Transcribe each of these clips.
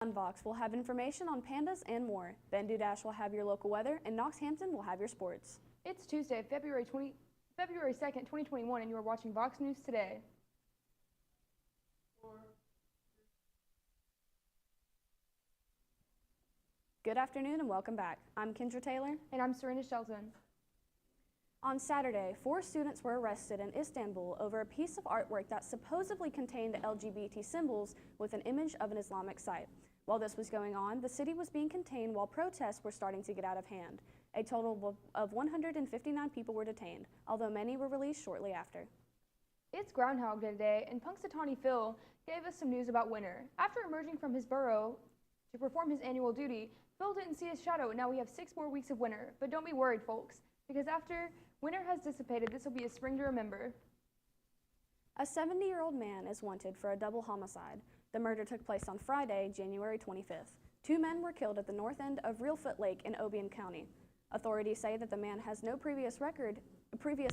On VOX, we'll have information on pandas and more. Ben Dudash will have your local weather, and Knox Hampton will have your sports. It's Tuesday, February 2nd, 2021, and you are watching VOX News Today. Good afternoon and welcome back. I'm Kendra Taylor. And I'm Serena Shelton. On Saturday, 4 students were arrested in Istanbul over a piece of artwork that supposedly contained LGBT symbols with an image of an Islamic site. While this was going on, the city was being contained while protests were starting to get out of hand. A total of 159 people were detained, although many were released shortly after. It's Groundhog Day today, and Punxsutawney Phil gave us some news about Winter. After emerging from his burrow to perform his annual duty, Phil didn't see his shadow, and now we have 6 more weeks of winter. But don't be worried, folks, because after winter has dissipated, this will be a spring to remember. A 70-year-old man is wanted for a double homicide. The murder took place on Friday, January 25th. 2 men were killed at the north end of Reelfoot Lake in Obion County. Authorities say that the man has no previous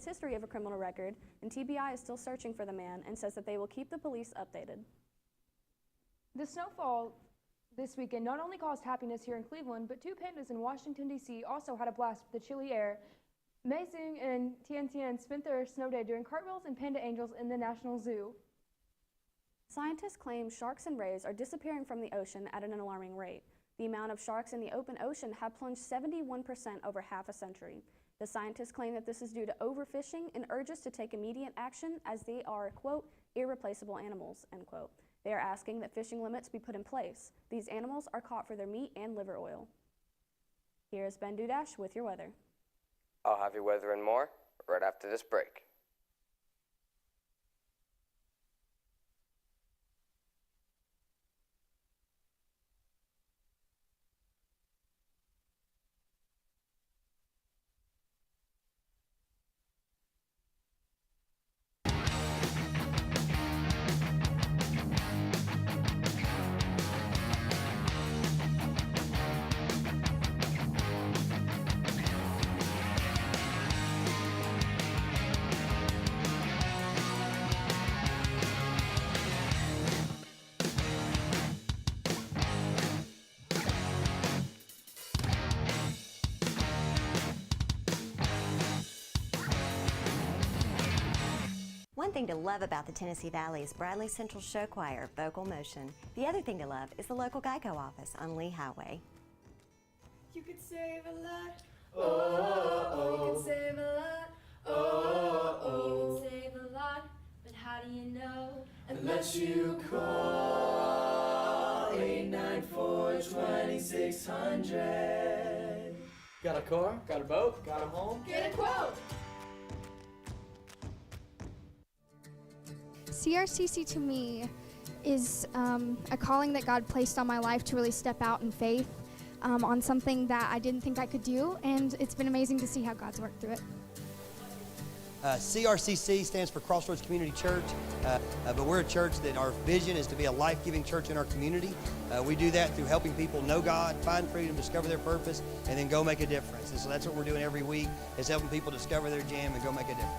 history of a criminal record, and TBI is still searching for the man and says that they will keep the police updated. The snowfall this weekend not only caused happiness here in Cleveland, but 2 pandas in Washington, D.C. also had a blast with the chilly air. Mei Zing and Tian Tian spent their snow day doing cartwheels and panda angels in the National Zoo. Scientists claim sharks and rays are disappearing from the ocean at an alarming rate. The amount of sharks in the open ocean have plunged 71% over half a century. The scientists claim that this is due to overfishing and urge us to take immediate action as they are, quote, irreplaceable animals, end quote. They are asking that fishing limits be put in place. These animals are caught for their meat and liver oil. Here's Ben Dudash with your weather. I'll have your weather and more right after this break. One thing to love about the Tennessee Valley is Bradley Central Show Choir, Vocal Motion. The other thing to love is the local Geico office on Lee Highway. You could save a lot. Oh, you could save a lot. Oh, you could save a lot. But how do you know? Unless you call 894-2600. Got a car? Got a boat? Got a home? Get a quote. CRCC to me is a calling that God placed on my life to really step out in faith on something that I didn't think I could do, and it's been amazing to see how God's worked through it. CRCC stands for Crossroads Community Church, but we're a church that our vision is to be a life-giving church in our community. We do that through helping people know God, find freedom, discover their purpose, and then go make a difference. And so that's what we're doing every week, is helping people discover their jam and go make a difference.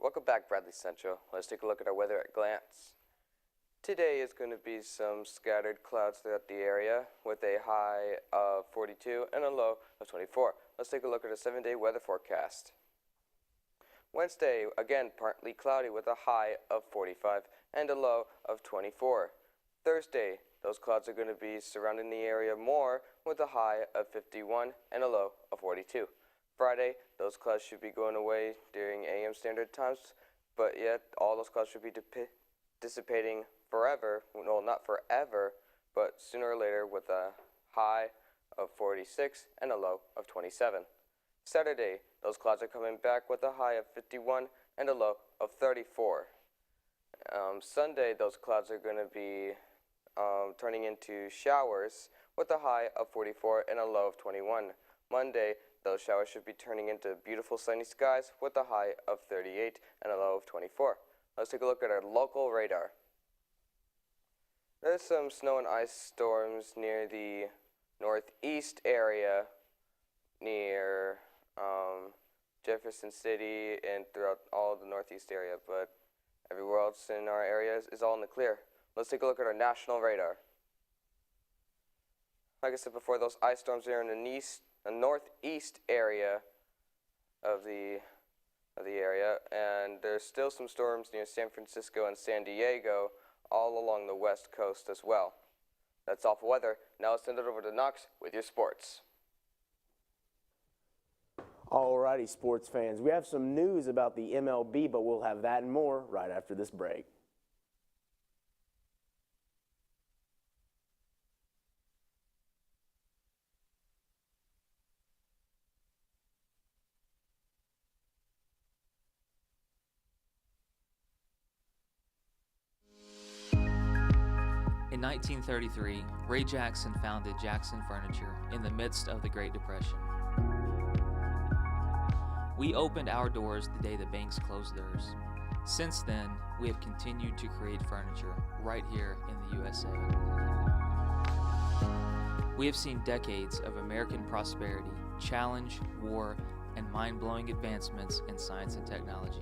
Welcome back, Bradley Central. Let's take a look at our weather at a glance. Today is going to be some scattered clouds throughout the area with a high of 42 and a low of 24. Let's take a look at a 7-day weather forecast. Wednesday, again, partly cloudy with a high of 45 and a low of 24. Thursday, those clouds are going to be surrounding the area more with a high of 51 and a low of 42. Friday, those clouds should be going away during AM standard times, but yet all those clouds should be dissipating forever. Well, not forever, but sooner or later with a high of 46 and a low of 27. Saturday, those clouds are coming back with a high of 51 and a low of 34. Sunday, those clouds are going to be turning into showers with a high of 44 and a low of 21. Monday, those showers should be turning into beautiful sunny skies with a high of 38 and a low of 24. Let's take a look at our local radar. There's some snow and ice storms near the northeast area, near Jefferson City and throughout all of the northeast area, but everywhere else in our area is all in the clear. Let's take a look at our national radar. Like I said before, those ice storms are in the northeast area of the area, and there's still some storms near San Francisco and San Diego, all along the west coast as well. That's all for weather. Now let's send it over to Knox with your sports. Alrighty, sports fans, we have some news about the MLB, but we'll have that and more right after this break. In 1933, Ray Jackson founded Jackson Furniture in the midst of the Great Depression. We opened our doors the day the banks closed theirs. Since then, we have continued to create furniture right here in the USA. We have seen decades of American prosperity, challenge, war, and mind-blowing advancements in science and technology.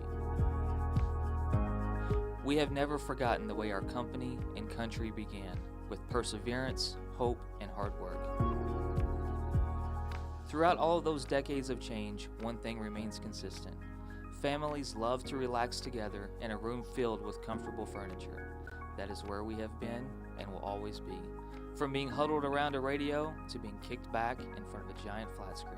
We have never forgotten the way our company and country began, with perseverance, hope, and hard work. Throughout all of those decades of change, one thing remains consistent. Families love to relax together in a room filled with comfortable furniture. That is where we have been and will always be. From being huddled around a radio to being kicked back in front of a giant flat screen.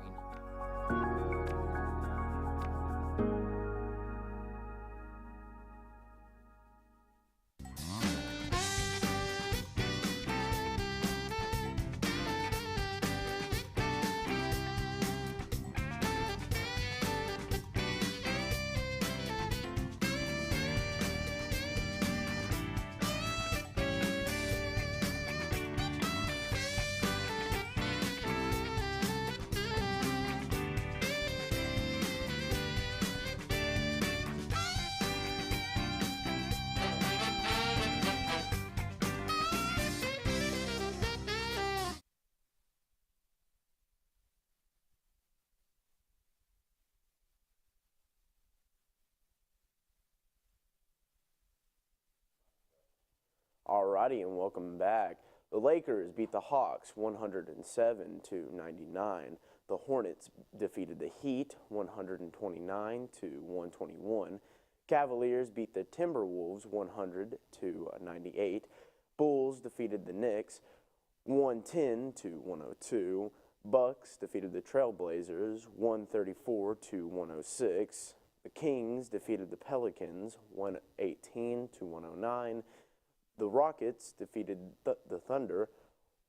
Alrighty, and welcome back. The Lakers beat the Hawks 107-99. The Hornets defeated the Heat 129-121. Cavaliers beat the Timberwolves 100-98. Bulls defeated the Knicks 110-102. Bucks defeated the Trailblazers 134-106. The Kings defeated the Pelicans 118-109. The Rockets defeated the Thunder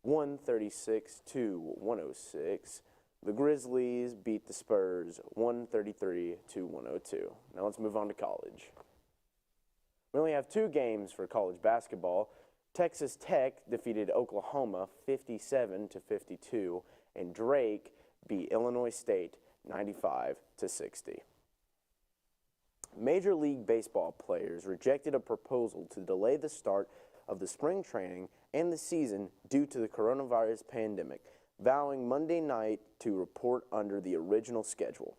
136-106. The Grizzlies beat the Spurs 133-102. Now let's move on to college. We only have 2 games for college basketball. Texas Tech defeated Oklahoma 57-52, and Drake beat Illinois State 95-60. Major League Baseball players rejected a proposal to delay the start of the spring training and the season due to the coronavirus pandemic, vowing Monday night to report under the original schedule.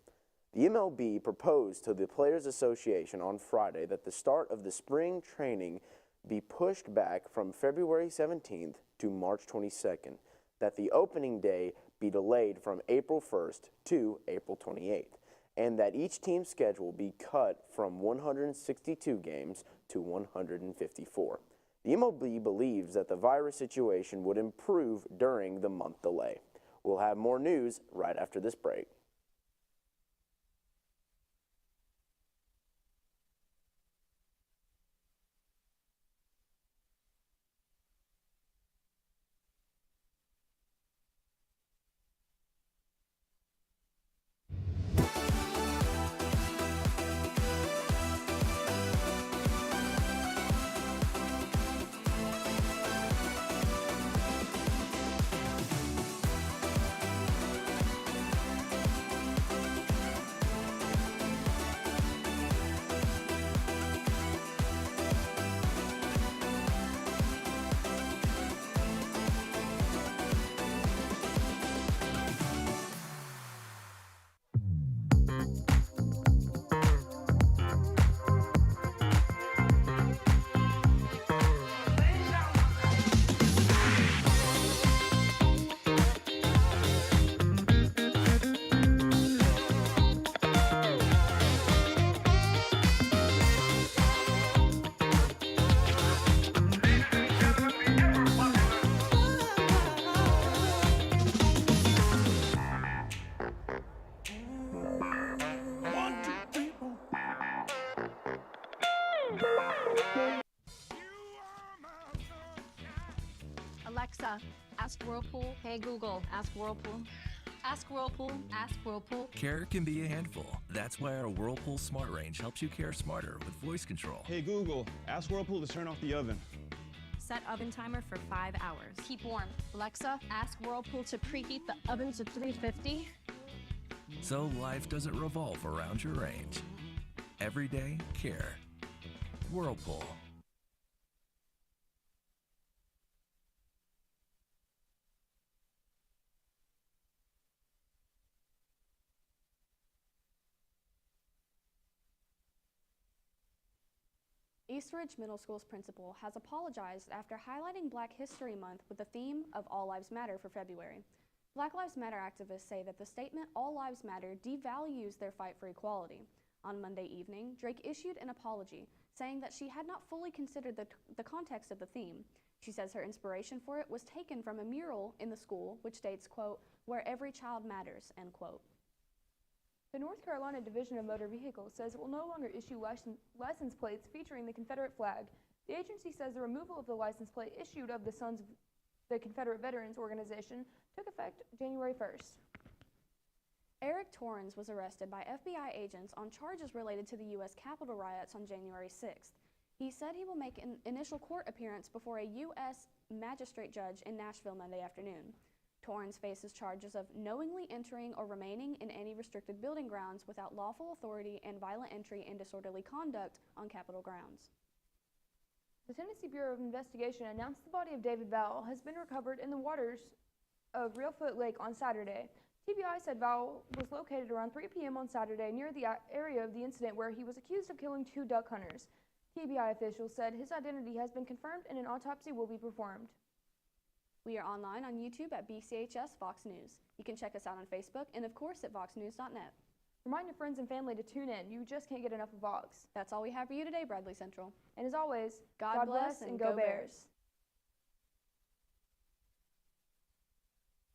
The MLB proposed to the Players Association on Friday that the start of the spring training be pushed back from February 17th to March 22nd, that the opening day be delayed from April 1st to April 28th. And that each team's schedule be cut from 162 games to 154. The MLB believes that the virus situation would improve during the month delay. We'll have more news right after this break. Alexa, ask Whirlpool. Hey Google, ask Whirlpool. Ask Whirlpool, ask Whirlpool. Care can be a handful. That's why our Whirlpool Smart Range helps you care smarter with voice control. Hey Google, ask Whirlpool to turn off the oven. Set oven timer for 5 hours. Keep warm. Alexa, ask Whirlpool to preheat the oven to 350. So life doesn't revolve around your range. Everyday care. Whirlpool. East Ridge Middle School's principal has apologized after highlighting Black History Month with the theme of All Lives Matter for February. Black Lives Matter activists say that the statement All Lives Matter devalues their fight for equality. On Monday evening, Drake issued an apology, saying that she had not fully considered the context of the theme. She says her inspiration for it was taken from a mural in the school which states, quote, "where every child matters," end quote. The North Carolina Division of Motor Vehicles says it will no longer issue license plates featuring the Confederate flag. The agency says the removal of the license plate issued of the Sons of the Confederate Veterans Organization took effect January 1st. Eric Torrens was arrested by FBI agents on charges related to the U.S. Capitol riots on January 6th. He said he will make an initial court appearance before a U.S. magistrate judge in Nashville Monday afternoon. Torrens faces charges of knowingly entering or remaining in any restricted building grounds without lawful authority and violent entry and disorderly conduct on Capitol grounds. The Tennessee Bureau of Investigation announced the body of David Vowell has been recovered in the waters of Reelfoot Lake on Saturday. TBI said Vowell was located around 3 p.m. on Saturday near the area of the incident where he was accused of killing 2 duck hunters. TBI officials said his identity has been confirmed and an autopsy will be performed. We are online on YouTube at BCHS VOX News. You can check us out on Facebook and, of course, at voxnews.net. Remind your friends and family to tune in. You just can't get enough of VOX. That's all we have for you today, Bradley Central. And as always, God bless and go Bears.